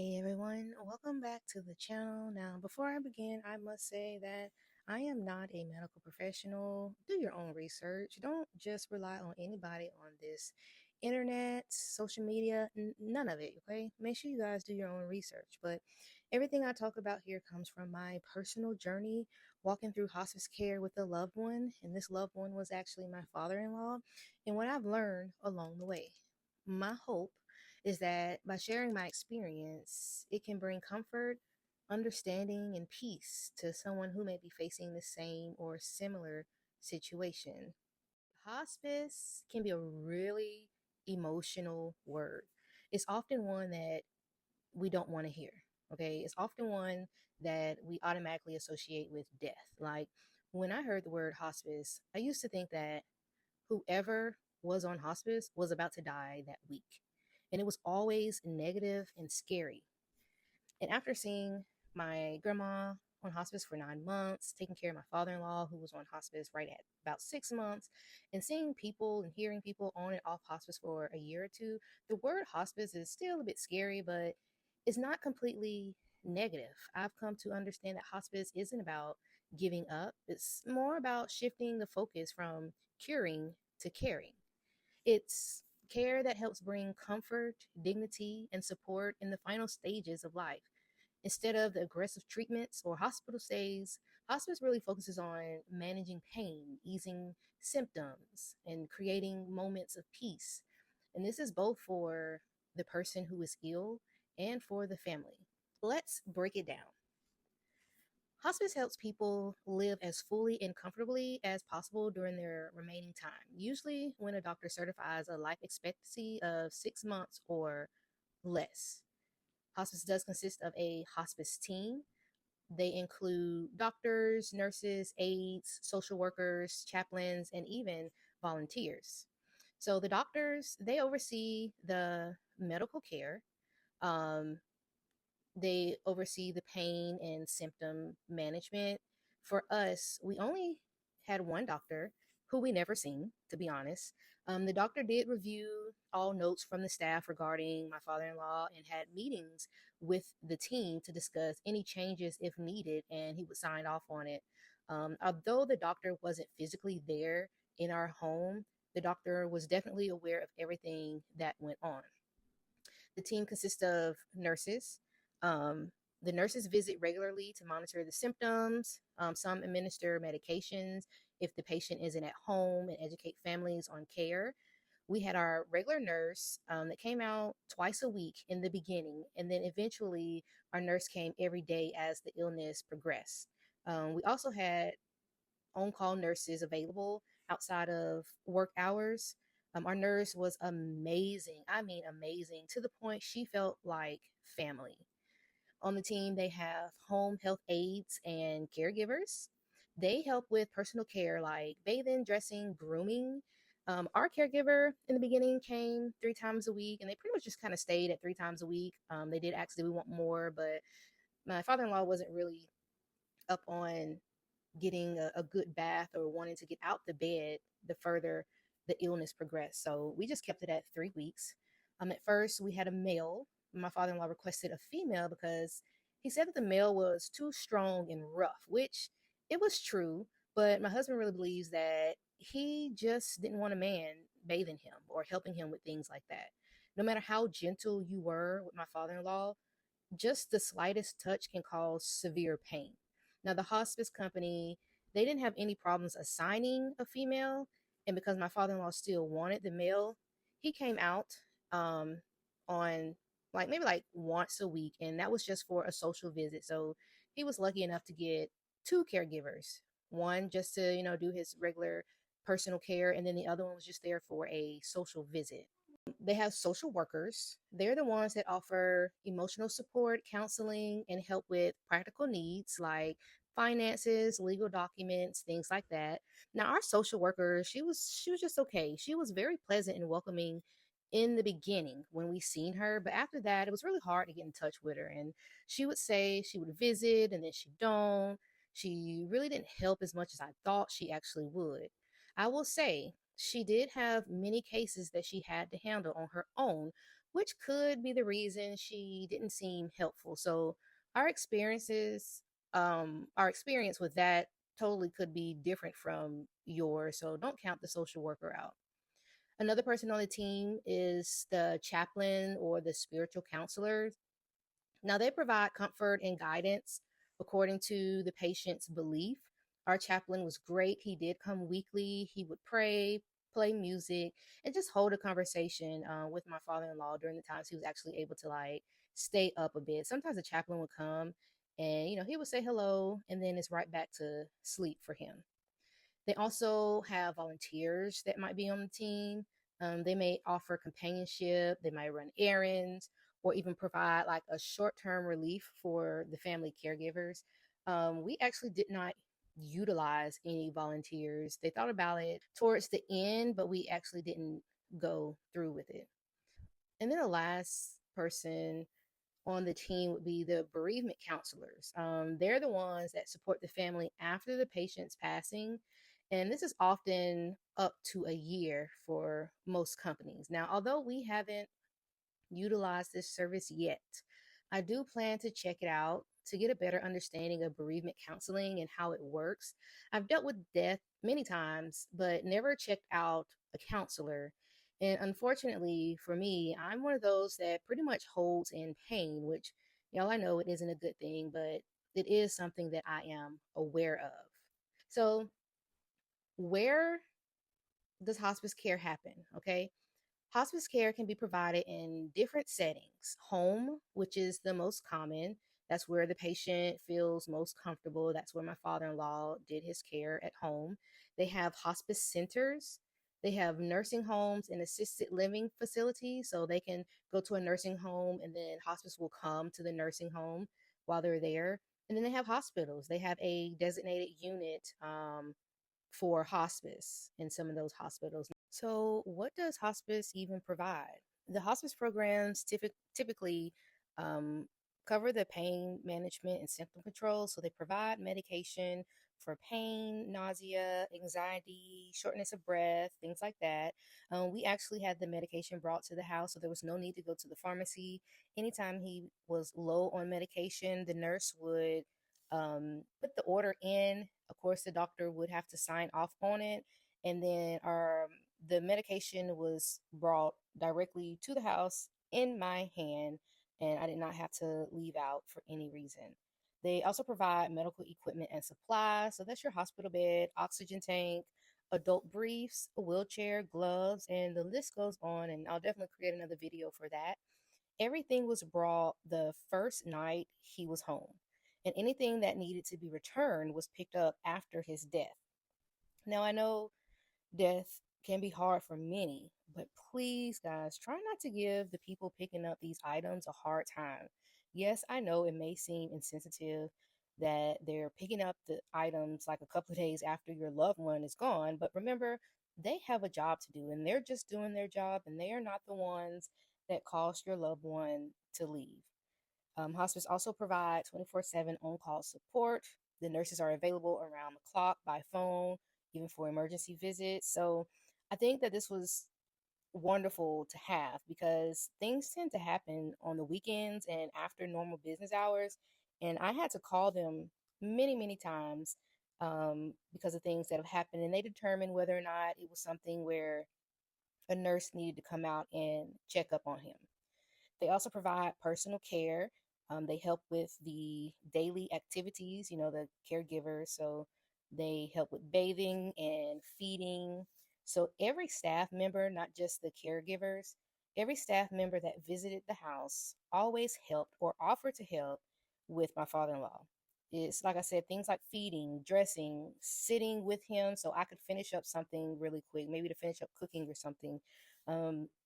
Hey everyone, welcome back to the channel. Now, before I begin, I must say that I am not a medical professional. Do your own research. Don't just rely on anybody on this internet, social media, none of it, okay? Make sure you guys do your own research. But everything I talk about here comes from my personal journey walking through hospice care with a loved one, and this loved one was actually my father-in-law, and what I've learned along the way. My hope is that by sharing my experience, it can bring comfort, understanding, and peace to someone who may be facing the same or similar situation. Hospice can be a really emotional word. It's often one that we don't want to hear. Okay. It's often one that we automatically associate with death. Like when I heard the word hospice, I used to think that whoever was on hospice was about to die that week. And it was always negative and scary. And after seeing my grandma on hospice for 9 months, taking care of my father in law, who was on hospice right at about 6 months, and seeing people and hearing people on and off hospice for a year or two, the word hospice is still a bit scary, but it's not completely negative. I've come to understand that hospice isn't about giving up, it's more about shifting the focus from curing to caring. It's care that helps bring comfort, dignity, and support in the final stages of life. Instead of the aggressive treatments or hospital stays, hospice really focuses on managing pain, easing symptoms, and creating moments of peace. And this is both for the person who is ill and for the family. Let's break it down. Hospice helps people live as fully and comfortably as possible during their remaining time. Usually, when a doctor certifies a life expectancy of 6 months or less. Hospice does consist of a hospice team. They include doctors, nurses, aides, social workers, chaplains, and even volunteers. So the doctors, they oversee the medical care. Um, they oversee the pain and symptom management. For us, we only had one doctor who we never seen, to be honest. The doctor did review all notes from the staff regarding my father in law and had meetings with the team to discuss any changes if needed, and he would sign off on it. Although the doctor wasn't physically there in our home, the doctor was definitely aware of everything that went on. The team consists of nurses. The nurses visit regularly to monitor the symptoms. Some administer medications if the patient isn't at home and educate families on care. We had our regular nurse that came out twice a week in the beginning, and then eventually our nurse came every day as the illness progressed. We also had on call nurses available outside of work hours. Our nurse was amazing. I mean, amazing to the point she felt like family. On the team, they have home health aides and caregivers. They help with personal care like bathing, dressing, grooming. Our caregiver in the beginning came 3 times a week, and they pretty much just kind of stayed at 3 times a week. They did ask, do we want more? But my father in law wasn't really up on getting a good bath or wanting to get out the bed the further the illness progressed. So we just kept it at 3 weeks. At first, we had a male. My father in law requested a female because he said that the male was too strong and rough, which it was true. But my husband really believes that he just didn't want a man bathing him or helping him with things like that. No matter how gentle you were with my father in law, just the slightest touch can cause severe pain. Now, the hospice company, they didn't have any problems assigning a female. And because my father in law still wanted the male, he came out um, on like maybe like once a week. And that was just for a social visit. So he was lucky enough to get two caregivers, one just to, do his regular personal care. And then the other one was just there for a social visit. They have social workers. They're the ones that offer emotional support, counseling, and help with practical needs like finances, legal documents, things like that. Now, our social worker, she was just okay. She was very pleasant and welcoming in the beginning when we seen her, but after that, it was really hard to get in touch with her. And she would say she would visit, and then she don't. She really didn't help as much as I thought she actually would. I will say she did have many cases that she had to handle on her own, which could be the reason she didn't seem helpful. So our experiences, our experience with that totally could be different from yours. So don't count the social worker out. Another person on the team is the chaplain or the spiritual counselor. Now, they provide comfort and guidance according to the patient's belief. Our chaplain was great. He did come weekly. He would pray, play music, and just hold a conversation with my father in law during the times he was actually able to like stay up a bit. Sometimes the chaplain would come and, he would say hello, and then it's right back to sleep for him. They also have volunteers that might be on the team. They may offer companionship, they might run errands, or even provide like a short term relief for the family caregivers. We actually did not utilize any volunteers. They thought about it towards the end, but we actually didn't go through with it. And then the last person on the team would be the bereavement counselors. They're the ones that support the family after the patient's passing. And this is often up to a year for most companies. Now, although we haven't utilized this service yet, I do plan to check it out to get a better understanding of bereavement counseling and how it works. I've dealt with death many times, but never checked out a counselor. And unfortunately for me, I'm one of those that pretty much holds in pain, which, y'all, I know it isn't a good thing, but it is something that I am aware of. So, where does hospice care happen? Okay. Hospice care can be provided in different settings. Home, which is the most common, that's where the patient feels most comfortable. That's where my father in law did his care at home. They have hospice centers, they have nursing homes and assisted living facilities. So they can go to a nursing home and then hospice will come to the nursing home while they're there. And then they have hospitals, they have a designated unit for hospice in some of those hospitals. So, what does hospice even provide? The hospice programs typically um, cover the pain management and symptom control. So, they provide medication for pain, nausea, anxiety, shortness of breath, things like that. We actually had the medication brought to the house, so there was no need to go to the pharmacy. Anytime he was low on medication, the nurse would put the order in. Of course, the doctor would have to sign off on it, and then the medication was brought directly to the house in my hand, and I did not have to leave out for any reason. They also provide medical equipment and supplies. So that's your hospital bed, oxygen tank, adult briefs, a wheelchair, gloves, and the list goes on. And I'll definitely create another video for that. Everything was brought the first night he was home, and anything that needed to be returned was picked up after his death. Now, I know death can be hard for many, but please, guys, try not to give the people picking up these items a hard time. Yes, I know it may seem insensitive that they're picking up the items like a couple of days after your loved one is gone, but remember, they have a job to do and they're just doing their job, and they are not the ones that caused your loved one to leave. Hospice also provide 24/7 on-call support. The nurses are available around the clock by phone, even for emergency visits. So I think that this was wonderful to have because things tend to happen on the weekends and after normal business hours. And I had to call them many, many times because of things that have happened. And they determined whether or not it was something where a nurse needed to come out and check up on him. They also provide personal care. They help with the daily activities, the caregivers. So they help with bathing and feeding. So every staff member, not just the caregivers, every staff member that visited the house always helped or offered to help with my father in law. It's like I said, things like feeding, dressing, sitting with him so I could finish up something really quick, maybe to finish up cooking or something.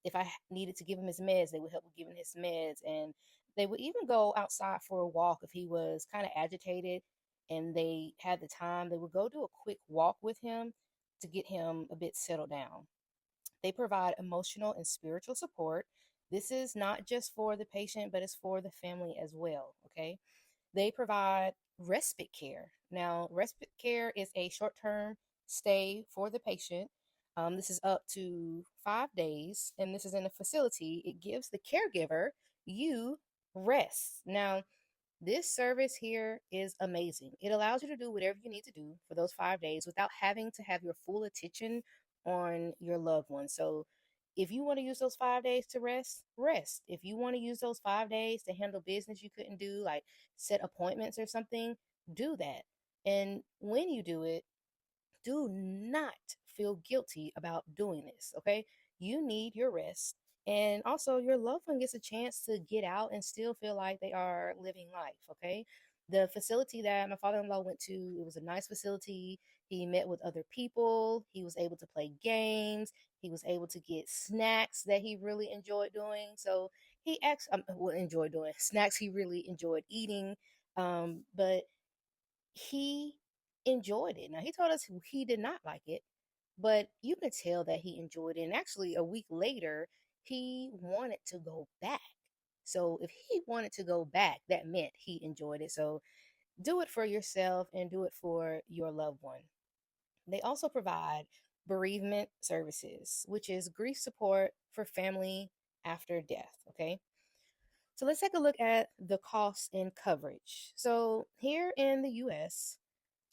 If I needed to give him his meds, they would help with giving his meds. And they would even go outside for a walk if he was kind of agitated and they had the time. They would go do a quick walk with him to get him a bit settled down. They provide emotional and spiritual support. This is not just for the patient, but it's for the family as well. Okay. They provide respite care. Now, respite care is a short term stay for the patient. This is up to 5 days, and this is in a facility. It gives the caregiver you rest. Now, this service here is amazing. It allows you to do whatever you need to do for those 5 days without having to have your full attention on your loved one. So, if you want to use those 5 days to rest, rest. If you want to use those 5 days to handle business you couldn't do, like set appointments or something, do that. And when you do it, do not feel guilty about doing this, okay? You need your rest. And also, your loved one gets a chance to get out and still feel like they are living life, okay? The facility that my father in law went to, it was a nice facility. He met with other people. He was able to play games. He was able to get snacks that he really enjoyed doing. So he actually enjoyed doing snacks he really enjoyed eating. But he enjoyed it. Now, he told us he did not like it, but you could tell that he enjoyed it. And actually, a week later, he wanted to go back. So, if he wanted to go back, that meant he enjoyed it. So, do it for yourself and do it for your loved one. They also provide bereavement services, which is grief support for family after death. Okay. So let's take a look at the cost and coverage. So here in the US,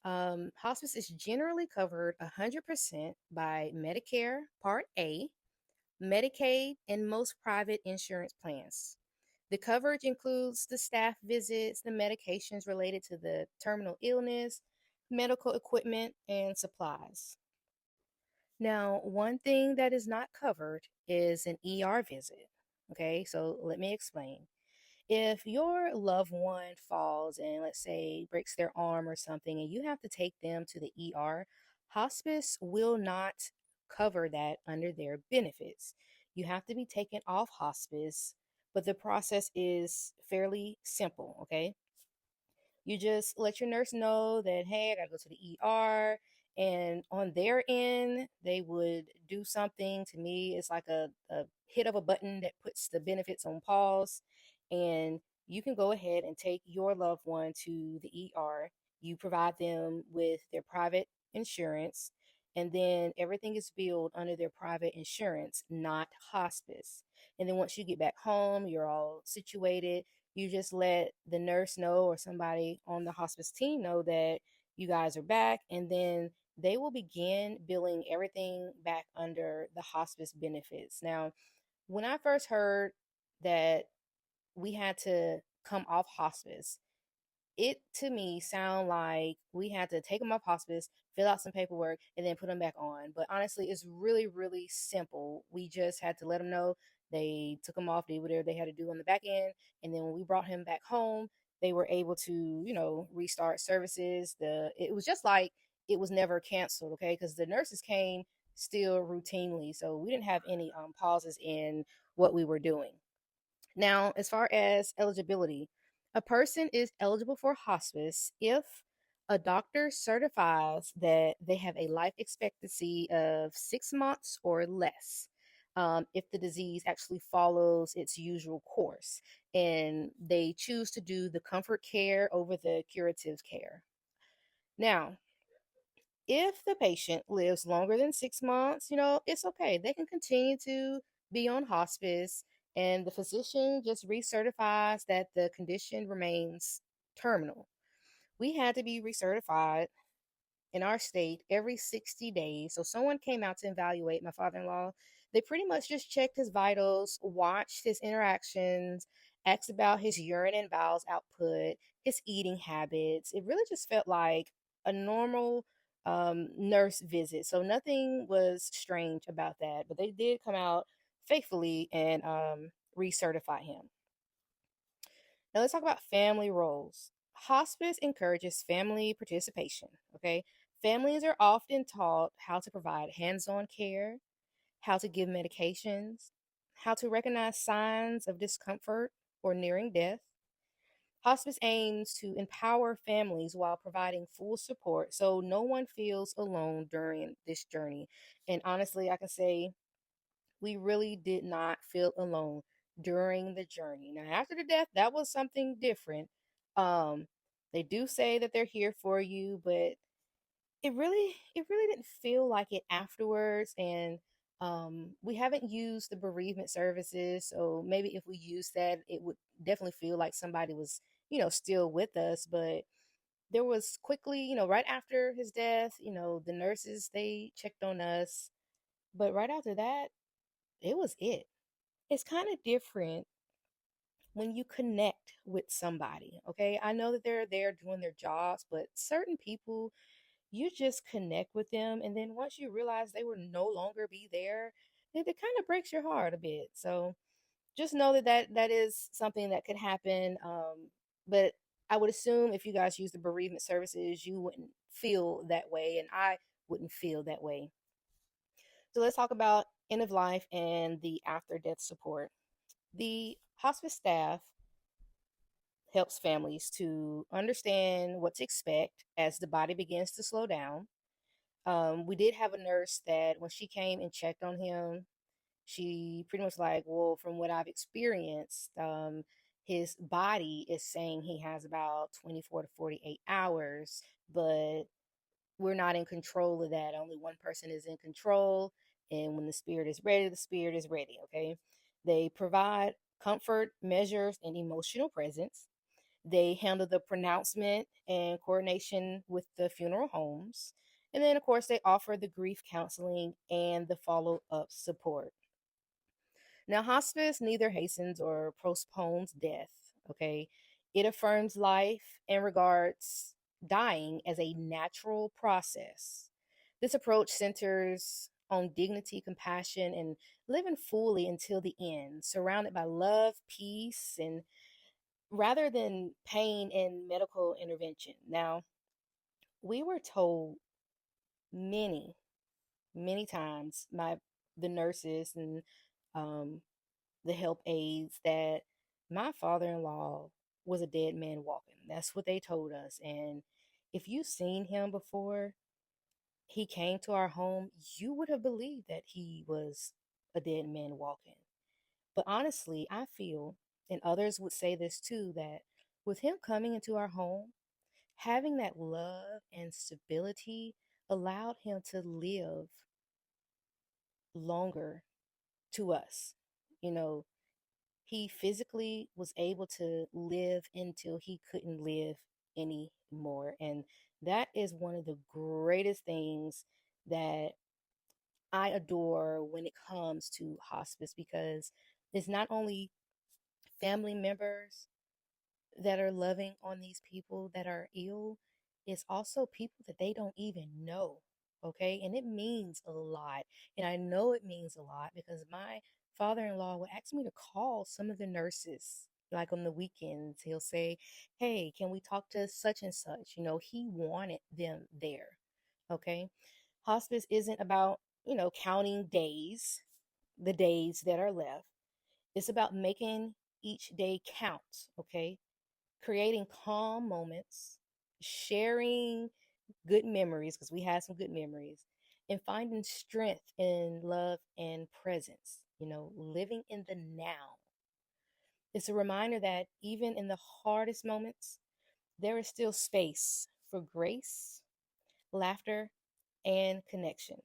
hospice is generally covered 100% by Medicare Part A, Medicaid, and most private insurance plans. The coverage includes the staff visits, the medications related to the terminal illness, medical equipment, and supplies. Now, one thing that is not covered is an ER visit. Okay, so let me explain. If your loved one falls and, let's say, breaks their arm or something, and you have to take them to the ER, hospice will not cover that under their benefits. You have to be taken off hospice, but the process is fairly simple, okay? You just let your nurse know that, hey, I got to go to the ER. And on their end, they would do something. To me, it's like a hit of a button that puts the benefits on pause. And you can go ahead and take your loved one to the ER. You provide them with their private insurance. And then everything is billed under their private insurance, not hospice. And then once you get back home, you're all situated, you just let the nurse know or somebody on the hospice team know that you guys are back, and then they will begin billing everything back under the hospice benefits. Now, when I first heard that we had to come off hospice, it to me sound like we had to take them off hospice, fill out some paperwork, and then put them back on. But honestly, it's really, really simple. We just had to let them know they took him off, did whatever they had to do on the back end, and then when we brought him back home, they were able to, restart services. It was just like it was never canceled, okay? Because the nurses came still routinely, so we didn't have any pauses in what we were doing. Now, as far as eligibility, a person is eligible for hospice if a doctor certifies that they have a life expectancy of 6 months or less. If the disease actually follows its usual course and they choose to do the comfort care over the curative care. Now, if the patient lives longer than 6 months, it's okay. They can continue to be on hospice, and the physician just recertifies that the condition remains terminal. We had to be recertified in our state every 60 days. So someone came out to evaluate my father-in-law. They pretty much just checked his vitals, watched his interactions, asked about his urine and bowels output, his eating habits. It really just felt like a normal nurse visit. So nothing was strange about that. But they did come out faithfully and recertify him. Now let's talk about family roles. Hospice encourages family participation, okay? Families are often taught how to provide hands-on care, how to give medications, how to recognize signs of discomfort or nearing death. Hospice aims to empower families while providing full support so no one feels alone during this journey. And honestly, I can say we really did not feel alone during the journey. Now, after the death, that was something different. Um, they do say that they're here for you, but it really didn't feel like it afterwards. And we haven't used the bereavement services, so maybe if we used that, it would definitely feel like somebody was, still with us. But there was quickly, right after his death, the nurses, they checked on us, but right after that, it was it. It's kind of different when you connect with somebody. Okay, I know that they're there doing their jobs, but certain people, you just connect with them, and then once you realize they will no longer be there, it kind of breaks your heart a bit. So just know that that is something that could happen. But I would assume if you guys use the bereavement services, you wouldn't feel that way, and I wouldn't feel that way. So let's talk about end of life and the after death support. The hospice staff helps families to understand what to expect as the body begins to slow down. We did have a nurse that when she came and checked on him, she pretty much like, well, from what I've experienced, his body is saying he has about 24 to 48 hours, but we're not in control of that. Only one person is in control. And when the spirit is ready, the spirit is ready. Okay. They provide comfort measures and emotional presence. They handle the pronouncement and coordination with the funeral homes. And then, of course, they offer the grief counseling and the follow up support. Now, hospice neither hastens or postpones death, okay? It affirms life and regards dying as a natural process. This approach centers on dignity, compassion, and living fully until the end, surrounded by love, peace, and rather than pain and medical intervention. Now, we were told many, many times by the nurses and um, the help aides that my father-in-law was a dead man walking. That's what they told us. And if you've seen him before he came to our home, you would have believed that he was a dead man walking. But honestly, I feel, and others would say this too, that with him coming into our home, having that love and stability allowed him to live longer to us. You know, he physically was able to live until he couldn't live anymore. And that is one of the greatest things that I adore when it comes to hospice, because it's not only family members that are loving on these people that are ill, it's also people that they don't even know. Okay. And it means a lot. And I know it means a lot because my father in law would ask me to call some of the nurses. Like on the weekends, he'll say, hey, can we talk to such and such? He wanted them there. Okay. Hospice isn't about, counting days, the days that are left. It's about making each day count. Okay, creating calm moments, sharing good memories, because we had some good memories, and finding strength in love and presence, living in the now. It's a reminder that even in the hardest moments, there is still space for grace, laughter, and connection.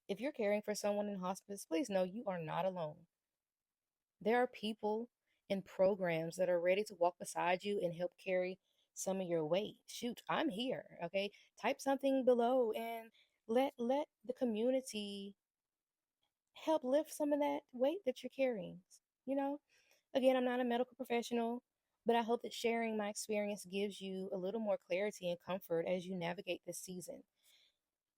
If you're caring for someone in hospice, please know you are not alone. There are people and programs that are ready to walk beside you and help carry some of your weight. Shoot, I'm here. Okay. Type something below and let the community help lift some of that weight that you're carrying. You know, again, I'm not a medical professional, but I hope that sharing my experience gives you a little more clarity and comfort as you navigate this season.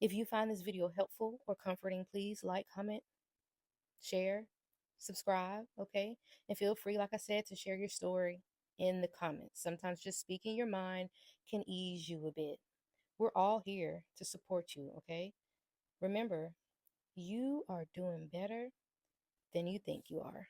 If you find this video helpful or comforting, please like, comment, share, subscribe, okay? And feel free, like I said, to share your story in the comments. Sometimes just speaking your mind can ease you a bit. We're all here to support you, okay? Remember, you are doing better than you think you are.